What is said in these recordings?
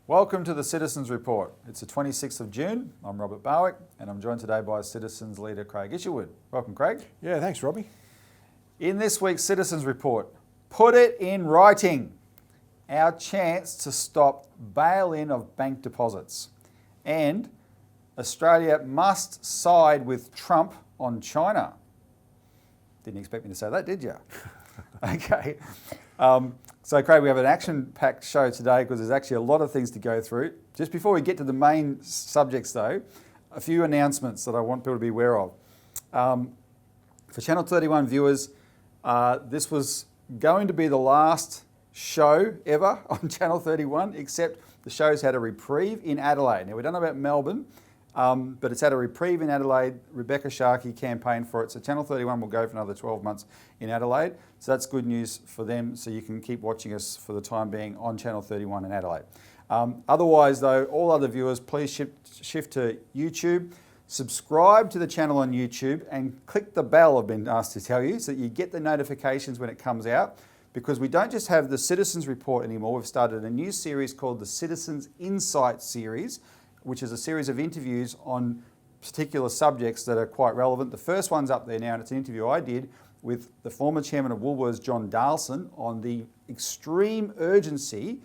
Welcome to the Citizens Report. It's the 26th of June. I'm Robert Barwick and I'm joined today by Citizens leader Craig Isherwood. Welcome, Craig. Yeah, thanks, Robbie. In this week's Citizens Report, put it in writing. Our chance to stop bail-in of bank deposits. And Australia must side with Trump on China. Didn't expect me to say that, did you? Okay. So Craig, we have an action-packed show today because there's actually a lot of things to go through. Just before we get to the main subjects though, a few announcements that I want people to be aware of. For Channel 31 viewers, this was going to be the last show ever on Channel 31, except the show's had a reprieve in Adelaide. Now we don't know about Melbourne, but it's had a reprieve in Adelaide. Rebecca Sharkey campaigned for it, so Channel 31 will go for another 12 months in Adelaide. So that's good news for them, so you can keep watching us for the time being on Channel 31 in Adelaide. Otherwise though, all other viewers, please shift to YouTube, subscribe to the channel on YouTube and click the bell, I've been asked to tell you, so that you get the notifications when it comes out, because we don't just have the Citizens Report anymore. We've started a new series called the Citizens Insight series, which is a series of interviews on particular subjects that are quite relevant. The first one's up there now, and it's an interview I did with the former chairman of Woolworths, John Darlson, on the extreme urgency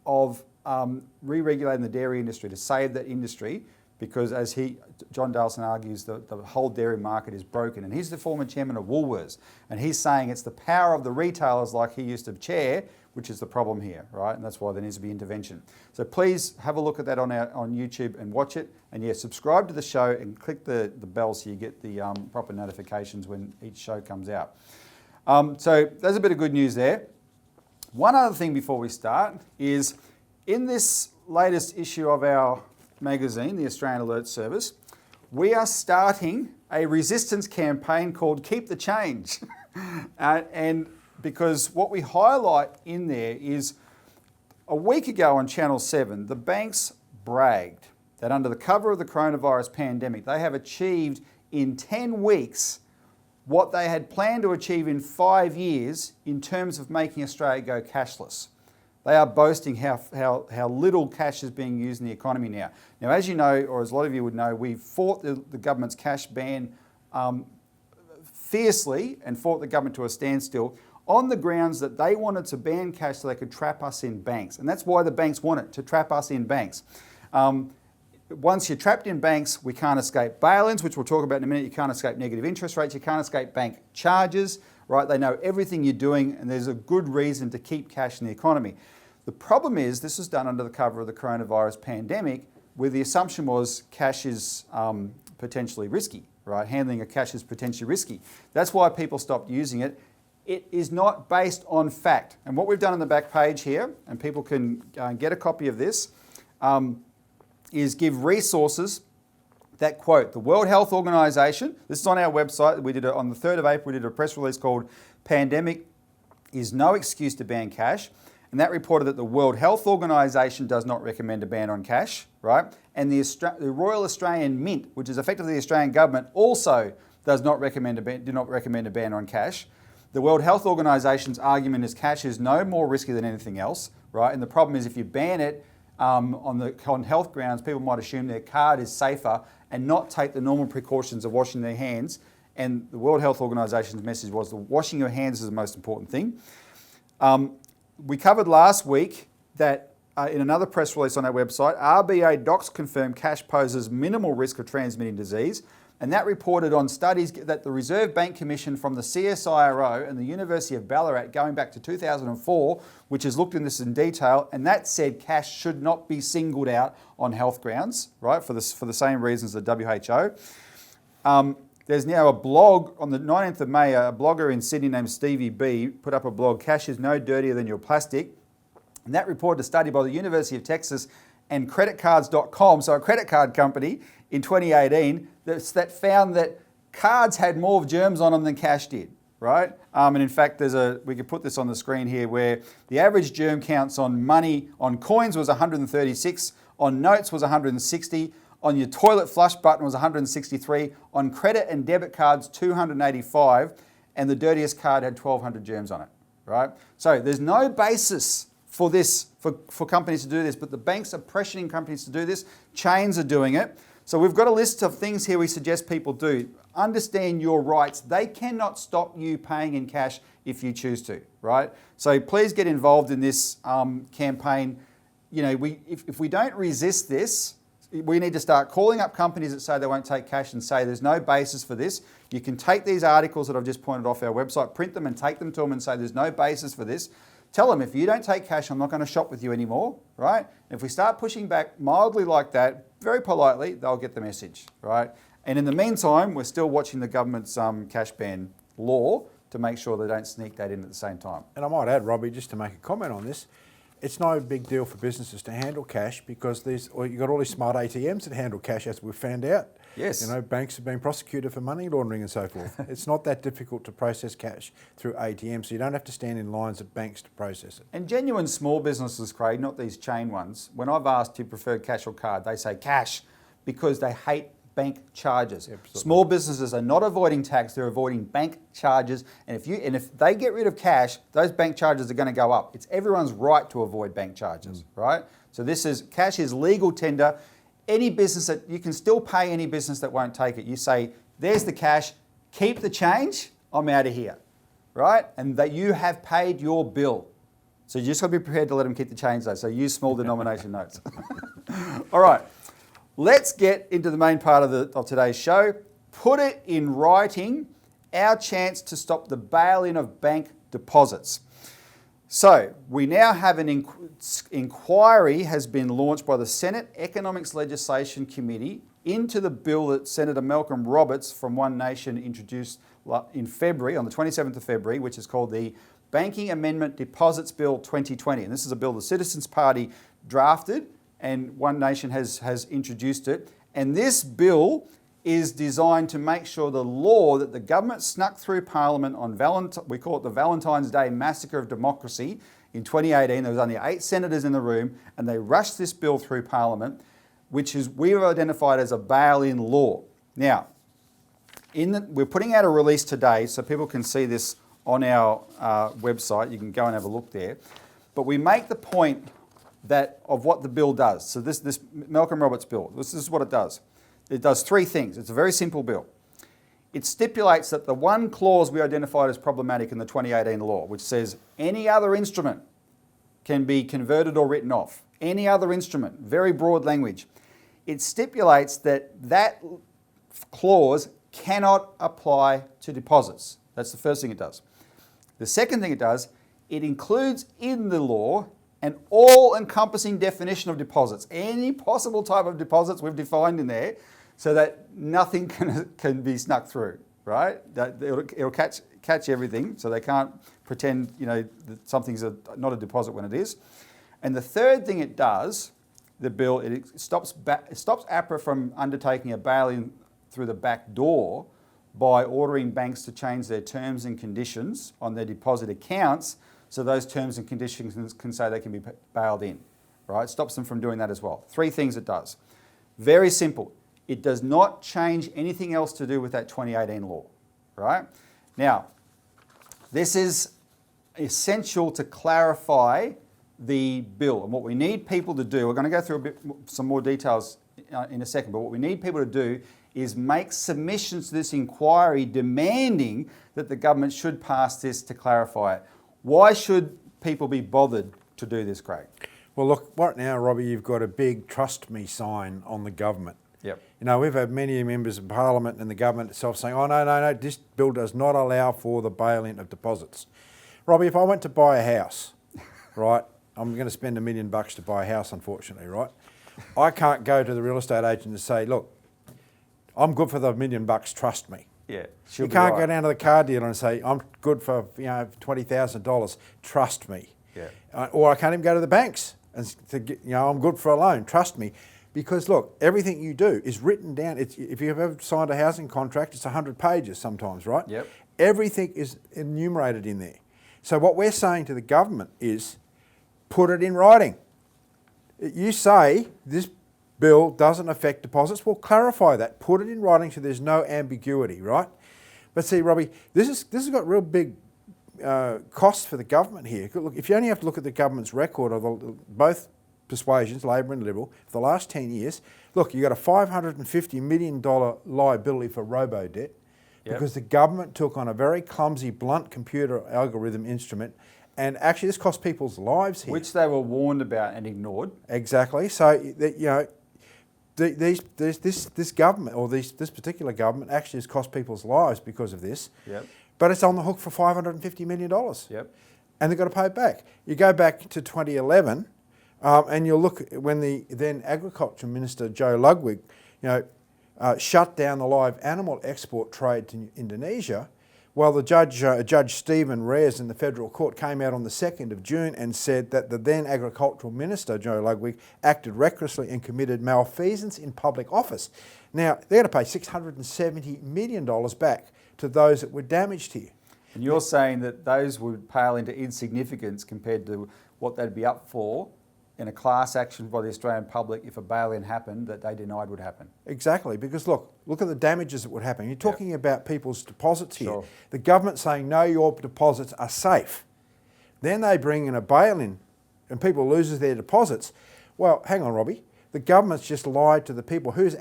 of re-regulating the dairy industry to save that industry, because as John Darlson argues, the whole dairy market is broken. And he's the former chairman of Woolworths, and he's saying it's the power of the retailers like he used to chair, which is the problem here, right? And that's why there needs to be intervention. So please have a look at that on YouTube and watch it. And yeah, subscribe to the show and click the bell so you get the proper notifications when each show comes out. So there's a bit of good news there. One other thing before we start is, in this latest issue of our magazine, the Australian Alert Service, we are starting a resistance campaign called Keep the Change. And because what we highlight in there is, a week ago on Channel 7, the banks bragged that under the cover of the coronavirus pandemic, they have achieved in 10 weeks what they had planned to achieve in 5 years in terms of making Australia go cashless. They are boasting how little cash is being used in the economy now. Now, as you know, or as a lot of you would know, we fought the government's cash ban fiercely and fought the government to a standstill on the grounds that they wanted to ban cash so they could trap us in banks. And that's why the banks want it, to trap us in banks. Once you're trapped in banks, we can't escape bail-ins, which we'll talk about in a minute. You can't escape negative interest rates. You can't escape bank charges, right? They know everything you're doing, and there's a good reason to keep cash in the economy. The problem is this was done under the cover of the coronavirus pandemic, where the assumption was cash is potentially risky, right? Handling of cash is potentially risky. That's why people stopped using it. It is not based on fact. And what we've done on the back page here, and people can get a copy of this, is give resources that quote the World Health Organization. This is on our website. We did it on the 3rd of April. We did a press release called "Pandemic is no excuse to ban cash." And that reported that the World Health Organization does not recommend a ban on cash, right? And the Royal Australian Mint, which is effectively the Australian government, also did not recommend a ban on cash. The World Health Organization's argument is cash is no more risky than anything else, right? And the problem is if you ban it on health grounds, people might assume their card is safer and not take the normal precautions of washing their hands. And the World Health Organization's message was that washing your hands is the most important thing. We covered last week that in another press release on our website, RBA docs confirmed cash poses minimal risk of transmitting disease. And that reported on studies that the Reserve Bank Commission from the CSIRO and the University of Ballarat going back to 2004, which has looked at this in detail, and that said cash should not be singled out on health grounds, right, for the same reasons as the WHO. There's now a blog on the 19th of May, a blogger in Sydney named Stevie B put up a blog, "Cash is no dirtier than your plastic." And that reported a study by the University of Texas and creditcards.com, so a credit card company, in 2018 that found that cards had more germs on them than cash did, right? And in fact, we could put this on the screen here, where the average germ counts on money, on coins was 136, on notes was 160, on your toilet flush button was 163, on credit and debit cards 285, and the dirtiest card had 1,200 germs on it, right? So there's no basis for this, for companies to do this, but the banks are pressuring companies to do this. Chains are doing it. So we've got a list of things here we suggest people do. Understand your rights. They cannot stop you paying in cash if you choose to, right? So please get involved in this campaign. You know, if we don't resist this, we need to start calling up companies that say they won't take cash and say there's no basis for this. You can take these articles that I've just pointed off our website, print them and take them to them and say there's no basis for this. Tell them, if you don't take cash, I'm not going to shop with you anymore, right? And if we start pushing back mildly like that, very politely, they'll get the message, right? And in the meantime, we're still watching the government's cash ban law to make sure they don't sneak that in at the same time. And I might add, Robbie, just to make a comment on this, it's no big deal for businesses to handle cash because you've got all these smart ATMs that handle cash, as we've found out. Yes. You know, banks have been prosecuted for money laundering and so forth. It's not that difficult to process cash through ATMs, so you don't have to stand in lines at banks to process it. And genuine small businesses, Craig, not these chain ones, when I've asked who prefer cash or card, they say cash because they hate bank charges. Absolutely. Small businesses are not avoiding tax, they're avoiding bank charges. And if they get rid of cash, those bank charges are going to go up. It's everyone's right to avoid bank charges, right? So cash is legal tender. Any business that, you can still pay any business that won't take it. You say, there's the cash, keep the change, I'm out of here, right? And that you have paid your bill. So you just got to be prepared to let them keep the change though. So use small denomination notes. All right, let's get into the main part of today's show. Put it in writing, our chance to stop the bail-in of bank deposits. So we now have an inquiry has been launched by the Senate Economics Legislation Committee into the bill that Senator Malcolm Roberts from One Nation introduced in February, on the 27th of February, which is called the Banking Amendment Deposits Bill 2020. And this is a bill the Citizens Party drafted and One Nation has introduced it. And this bill is designed to make sure the law that the government snuck through Parliament on we call it the Valentine's Day Massacre of Democracy in 2018. There was only 8 senators in the room and they rushed this bill through Parliament, which is we've identified as a bail-in law. Now, we're putting out a release today so people can see this on our website. You can go and have a look there. But we make the point of what the bill does. So this Malcolm Roberts bill, this is what it does. It does 3 things. It's a very simple bill. It stipulates that the one clause we identified as problematic in the 2018 law, which says any other instrument can be converted or written off. Any other instrument, very broad language. It stipulates that clause cannot apply to deposits. That's the first thing it does. The second thing it does, it includes in the law an all-encompassing definition of deposits. Any possible type of deposits we've defined in there so that nothing can be snuck through, right? It'll catch everything, so they can't pretend, that something's not a deposit when it is. And the third thing it does, the bill, it stops APRA from undertaking a bail-in through the back door by ordering banks to change their terms and conditions on their deposit accounts so those terms and conditions can say they can be bailed in, right? It stops them from doing that as well. 3 things it does. Very simple. It does not change anything else to do with that 2018 law, right? Now, this is essential to clarify the bill. And what we need people to do, we're going to go through some more details in a second, but what we need people to do is make submissions to this inquiry demanding that the government should pass this to clarify it. Why should people be bothered to do this, Craig? Well, look, right now, Robbie, you've got a big trust me sign on the government. Yep. We've had many members of Parliament and the government itself saying, oh, no, this bill does not allow for the bail-in of deposits. Robbie, if I went to buy a house, right, I'm going to spend $1 million to buy a house, unfortunately, right? I can't go to the real estate agent and say, look, I'm good for the $1 million, trust me. Yeah, you can't go down to the car dealer and say, I'm good for $20,000, trust me. Yeah. Or I can't even go to the banks and I'm good for a loan, trust me. Because look, everything you do is written down. If you've ever signed a housing contract, it's 100 pages sometimes, right? Yep. Everything is enumerated in there. So what we're saying to the government is, put it in writing. You say this bill doesn't affect deposits, well, clarify that. Put it in writing so there's no ambiguity, right? But see, Robbie, this has got real big cost for the government here. Look, if you only have to look at the government's record of both persuasions, Labor and Liberal, for the last 10 years, look, you've got a $550 million liability for robo-debt because the government took on a very clumsy, blunt computer algorithm instrument, and actually this cost people's lives here. Which they were warned about and ignored. Exactly. So, you know, this government, or this particular government, actually has cost people's lives because of this. Yep. But it's on the hook for $550 million. Yep. And they've got to pay it back. You go back to 2011, and you'll look when the then Agriculture Minister Joe Ludwig, shut down the live animal export trade to Indonesia. Well, the Judge Stephen Reyes in the federal court came out on the 2nd of June and said that the then Agricultural Minister, Joe Ludwig, acted recklessly and committed malfeasance in public office. Now, they're going to pay $670 million back to those that were damaged here. And you're saying that those would pale into insignificance compared to what they'd be up for in a class action by the Australian public if a bail-in happened that they denied would happen. Exactly, because look at the damages that would happen. You're talking about people's deposits here. Sure. The government saying, no, your deposits are safe. Then they bring in a bail-in and people loses their deposits. Well, hang on, Robbie. The government's just lied to the people. Whose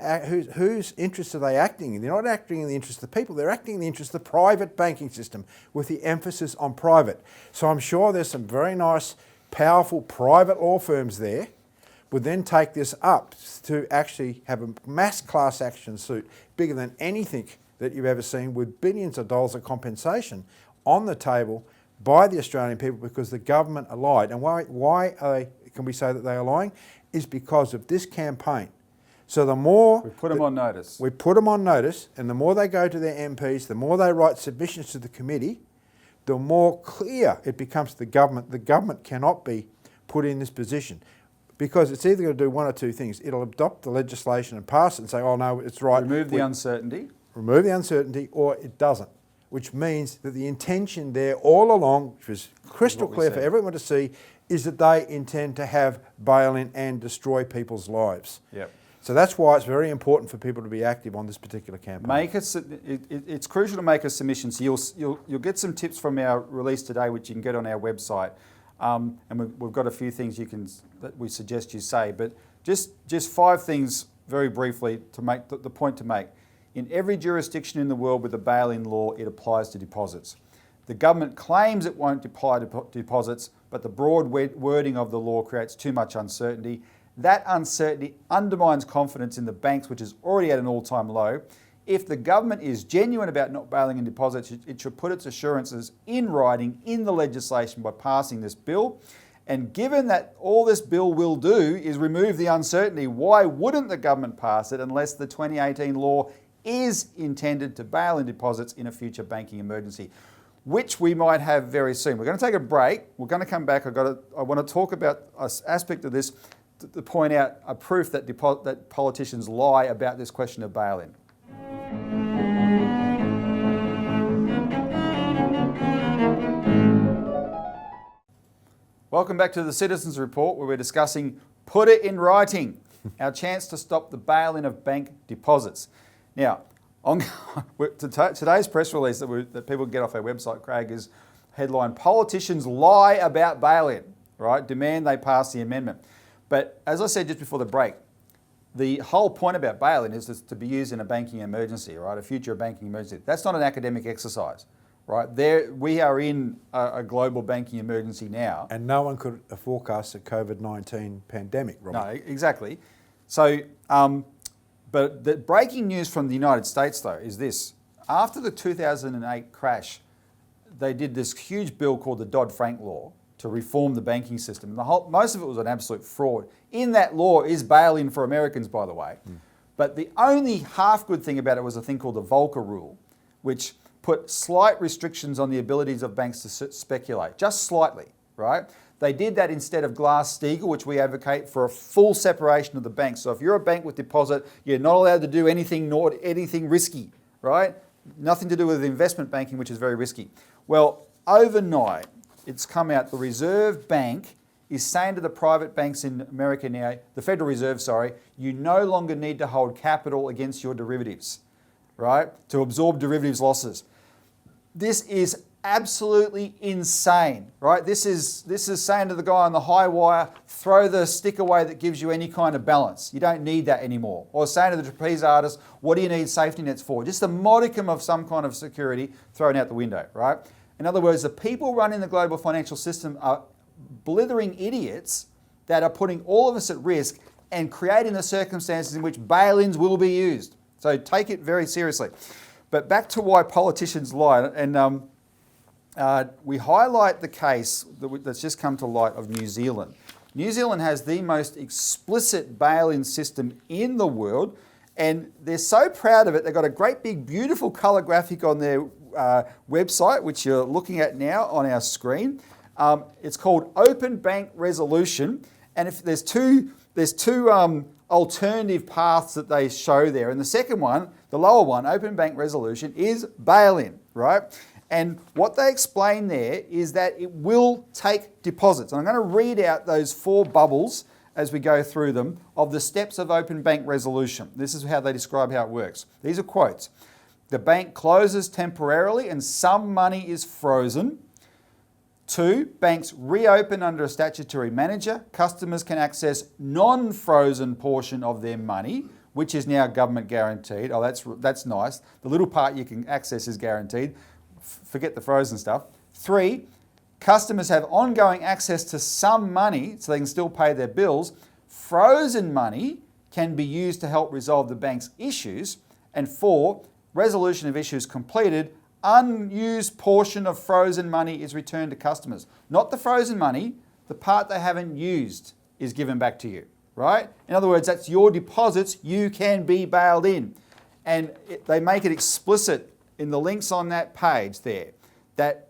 interests are they acting in? They're not acting in the interest of the people. They're acting in the interest of the private banking system with the emphasis on private. So I'm sure there's some very nice powerful private law firms there would then take this up to actually have a mass class action suit bigger than anything that you've ever seen, with billions of dollars of compensation on the table by the Australian people because the government are lied. And why can we say that they are lying? Is because of this campaign. So the more we put them on notice. We put them on notice, and the more they go to their MPs, the more they write submissions to the committee, the more clear it becomes to the government. The government cannot be put in this position because it's either going to do one or two things. It'll adopt the legislation and pass it and say, oh no, it's right. Remove the uncertainty. Remove the uncertainty, or it doesn't, which means that the intention there all along, which was crystal clear for everyone to see, is that they intend to have bail-in and destroy people's lives. Yep. So that's why it's very important for people to be active on this particular campaign. It's crucial to make a submission. So you'll get some tips from our release today, which you can get on our website. And we've got a few things that we suggest you say. But just 5 things very briefly to make the point to make. In every jurisdiction in the world with a bail-in law, it applies to deposits. The government claims it won't apply to deposits, but the broad wording of the law creates too much uncertainty. That uncertainty undermines confidence in the banks, which is already at an all-time low. If the government is genuine about not bailing in deposits, it should put its assurances in writing in the legislation by passing this bill. And given that all this bill will do is remove the uncertainty, why wouldn't the government pass it unless the 2018 law is intended to bail in deposits in a future banking emergency, which we might have very soon. We're going to take a break. We're going to come back. I want to talk about an aspect of this to point out a proof that politicians lie about this question of bail-in. Welcome back to the Citizens Report, where we're discussing put it in writing, our chance to stop the bail-in of bank deposits. Now, today's press release that people can get off our website, Craig, is headline, Politicians Lie About Bail-in, right? Demand they pass the amendment. But as I said just before the break, the whole point about bail-in is to be used in a banking emergency, right? A future banking emergency. That's not an academic exercise, right? We are in a global banking emergency now. And no one could forecast a COVID-19 pandemic, Robert. No, exactly. So, but the breaking news from the United States, though, is this. After the 2008 crash, they did this huge bill called the Dodd-Frank Law to reform the banking system. And most of it was an absolute fraud. In that law is bail-in for Americans, by the way. But the only half-good thing about it was a thing called the Volcker Rule, which put slight restrictions on the abilities of banks to speculate, just slightly, right? They did that instead of Glass-Steagall, which we advocate for a full separation of the banks. So if you're a bank with deposit, you're not allowed to do anything risky, right? Nothing to do with investment banking, which is very risky. Well, overnight, it's come out, the Reserve Bank is saying to the private banks in America now, the Federal Reserve, you no longer need to hold capital against your derivatives, right, to absorb derivatives losses. This is absolutely insane, right? This is saying to the guy on the high wire, throw the stick away that gives you any kind of balance. You don't need that anymore. Or saying to the trapeze artist, what do you need safety nets for? Just a modicum of some kind of security thrown out the window, right? In other words, the people running the global financial system are blithering idiots that are putting all of us at risk and creating the circumstances in which bail-ins will be used. So take it very seriously. But back to why politicians lie, and we highlight the case that's just come to light of New Zealand. New Zealand has the most explicit bail-in system in the world, and they're so proud of it. They've got a great big beautiful colour graphic on their website, which you're looking at now on our screen. It's called Open Bank Resolution, and if there's two alternative paths that they show there, and the second one, the lower one, Open Bank Resolution, is bail-in, right? And what they explain there is that it will take deposits. And I'm going to read out those 4 bubbles as we go through them of the steps of open bank resolution. This is how they describe how it works. These are quotes. The bank closes temporarily and some money is frozen. 2, banks reopen under a statutory manager. Customers can access non-frozen portion of their money, which is now government guaranteed. Oh, that's nice. The little part you can access is guaranteed. Forget the frozen stuff. 3, customers have ongoing access to some money so they can still pay their bills. Frozen money can be used to help resolve the bank's issues. And 4, resolution of issues completed, unused portion of frozen money is returned to customers. Not the frozen money, the part they haven't used is given back to you, right? In other words, that's your deposits, you can be bailed in. And they make it explicit in the links on that page there that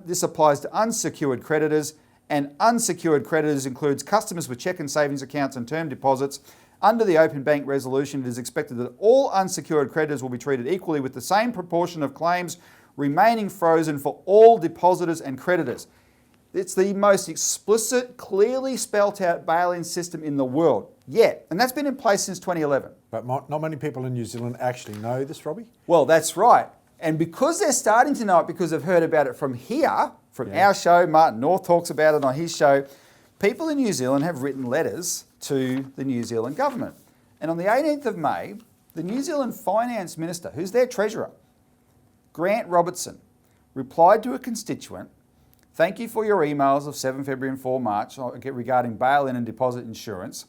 this applies to unsecured creditors, and unsecured creditors includes customers with cheque and savings accounts and term deposits. Under the open bank resolution, it is expected that all unsecured creditors will be treated equally with the same proportion of claims remaining frozen for all depositors and creditors. It's the most explicit, clearly spelt out bail-in system in the world yet, and that's been in place since 2011. But not many people in New Zealand actually know this, Robbie. Well, that's right. And because they're starting to know it because they've heard about it from here, from our show, Martin North talks about it on his show, people in New Zealand have written letters to the New Zealand government. And on the 18th of May, the New Zealand Finance Minister, who's their treasurer, Grant Robertson, replied to a constituent, "Thank you for your emails of 7 February and 4 March regarding bail-in and deposit insurance."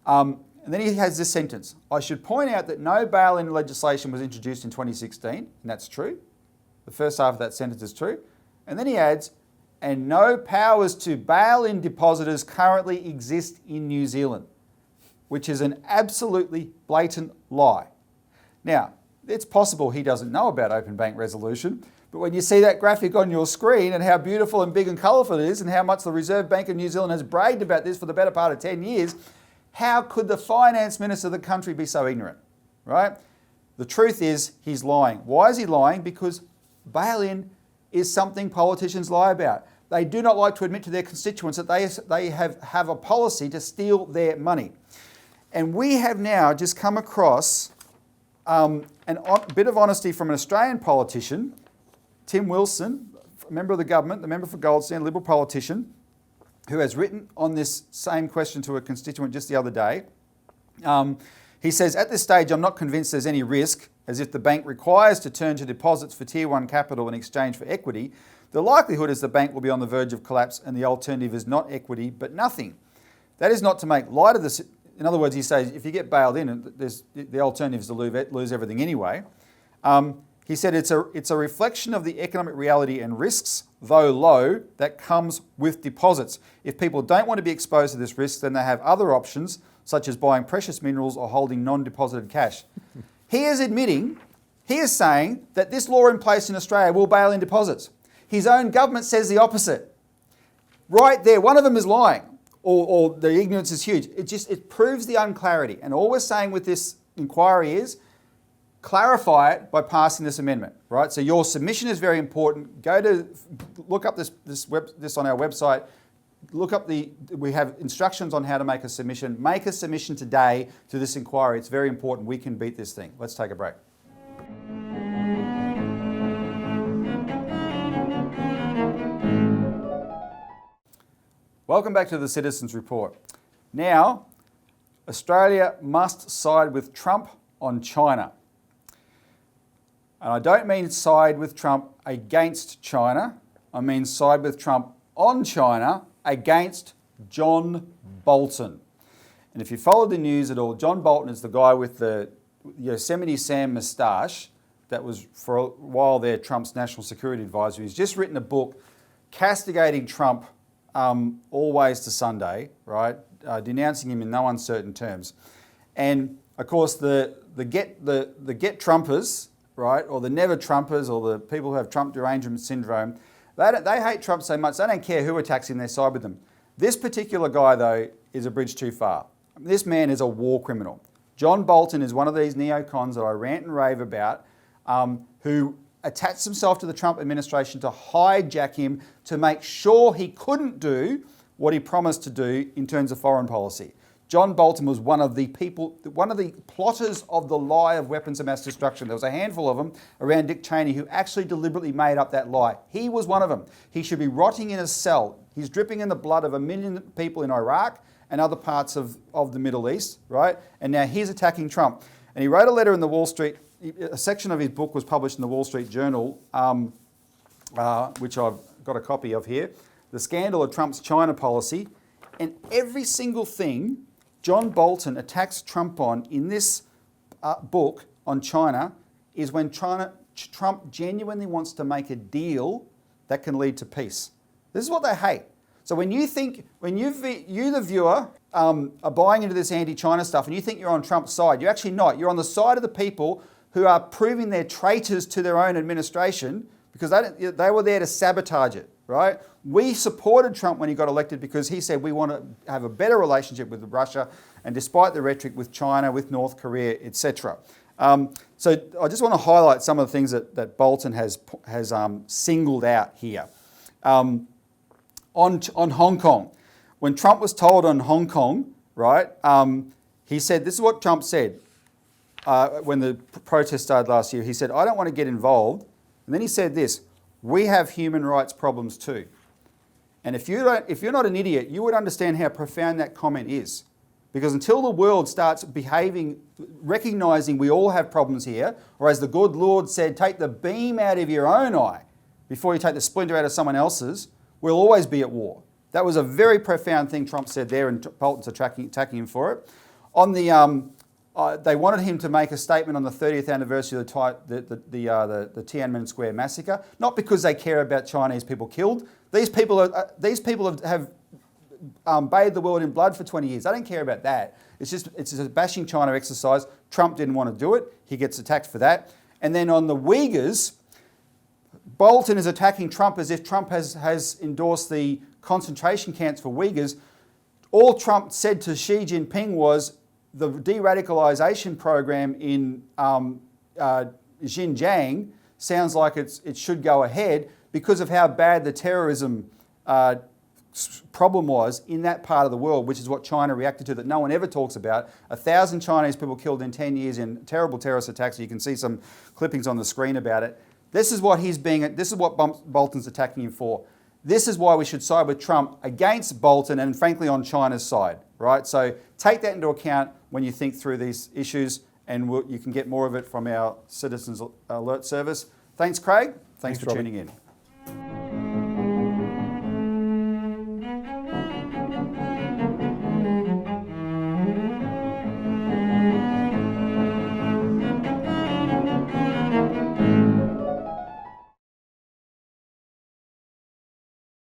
And then he has this sentence, "I should point out that no bail-in legislation was introduced in 2016, and that's true. The first half of that sentence is true." And then he adds, "and no powers to bail-in depositors currently exist in New Zealand," which is an absolutely blatant lie. Now, it's possible he doesn't know about open bank resolution, but when you see that graphic on your screen and how beautiful and big and colourful it is and how much the Reserve Bank of New Zealand has bragged about this for the better part of 10 years, how could the finance minister of the country be so ignorant, right? The truth is he's lying. Why is he lying? Because bail-in is something politicians lie about. They do not like to admit to their constituents that they have a policy to steal their money. And we have now just come across a bit of honesty from an Australian politician, Tim Wilson, a member of the government, the member for Goldstein, a Liberal politician, who has written on this same question to a constituent just the other day. He says, "At this stage, I'm not convinced there's any risk, as if the bank requires to turn to deposits for Tier 1 capital in exchange for equity. The likelihood is the bank will be on the verge of collapse and the alternative is not equity, but nothing. That is not to make light of this." In other words, he says, if you get bailed in, the alternative is to lose everything anyway. He said it's a reflection of the economic reality and risks, though low, that comes with deposits. If people don't want to be exposed to this risk, then they have other options, such as buying precious minerals or holding non-deposited cash. He is saying that this law in place in Australia will bail in deposits. His own government says the opposite. Right there, one of them is lying, or the ignorance is huge. It proves the unclarity. And all we're saying with this inquiry is, clarify it by passing this amendment, right? So your submission is very important. Look up this on our website. We have instructions on how to make a submission. Make a submission today to this inquiry. It's very important. We can beat this thing. Let's take a break. Welcome back to the Citizens Report. Now, Australia must side with Trump on China. And I don't mean side with Trump against China. I mean side with Trump on China against John Bolton. And if you followed the news at all, John Bolton is the guy with the Yosemite Sam moustache that was for a while there Trump's national security advisor. He's just written a book castigating Trump all ways to Sunday, right? Denouncing him in no uncertain terms. And of course the get Trumpers, right, or the never Trumpers, or the people who have Trump derangement syndrome, they hate Trump so much they don't care who attacks him, they side with them. This particular guy though is a bridge too far. This man is a war criminal. John Bolton is one of these neocons that I rant and rave about, who attached himself to the Trump administration to hijack him to make sure he couldn't do what he promised to do in terms of foreign policy. John Bolton was one of the plotters of the lie of weapons of mass destruction. There was a handful of them around Dick Cheney who actually deliberately made up that lie. He was one of them. He should be rotting in a cell. He's dripping in the blood of 1 million people in Iraq and other parts of the Middle East, right? And now he's attacking Trump. And he wrote a letter in the Wall Street, a section of his book was published in the Wall Street Journal, which I've got a copy of here, The Scandal of Trump's China Policy. And every single thing John Bolton attacks Trump on in this book on China is when Trump genuinely wants to make a deal that can lead to peace. This is what they hate. So when you the viewer, are buying into this anti-China stuff and you think you're on Trump's side, you're actually not. You're on the side of the people who are proving they're traitors to their own administration because they were there to sabotage it, right? We supported Trump when he got elected because he said we want to have a better relationship with Russia, and despite the rhetoric with China, with North Korea, etc. So I just want to highlight some of the things that Bolton has singled out here. On Hong Kong, when Trump was told on Hong Kong, right, he said, this is what Trump said when the protest started last year. He said, I don't want to get involved. And then he said this, we have human rights problems too. And if you're not an idiot, you would understand how profound that comment is. Because until the world starts behaving, recognising we all have problems here, or as the good Lord said, take the beam out of your own eye before you take the splinter out of someone else's, we'll always be at war. That was a very profound thing Trump said there, and Bolton's attacking him for it. On the, they wanted him to make a statement on the 30th anniversary of the Tiananmen Square massacre, not because they care about Chinese people killed. These people have bathed the world in blood for 20 years. They don't care about that. It's just a bashing China exercise. Trump didn't want to do it. He gets attacked for that. And then on the Uyghurs, Bolton is attacking Trump as if Trump has endorsed the concentration camps for Uyghurs. All Trump said to Xi Jinping was the de-radicalization program in Xinjiang sounds like it should go ahead because of how bad the terrorism problem was in that part of the world, which is what China reacted to that no one ever talks about. 1,000 Chinese people killed in 10 years in terrible terrorist attacks. You can see some clippings on the screen about it. This is what Bolton's attacking him for. This is why we should side with Trump against Bolton and frankly on China's side, right? So take that into account when you think through these issues, and you can get more of it from our Citizens Alert service. Thanks, Craig. Thanks for tuning in.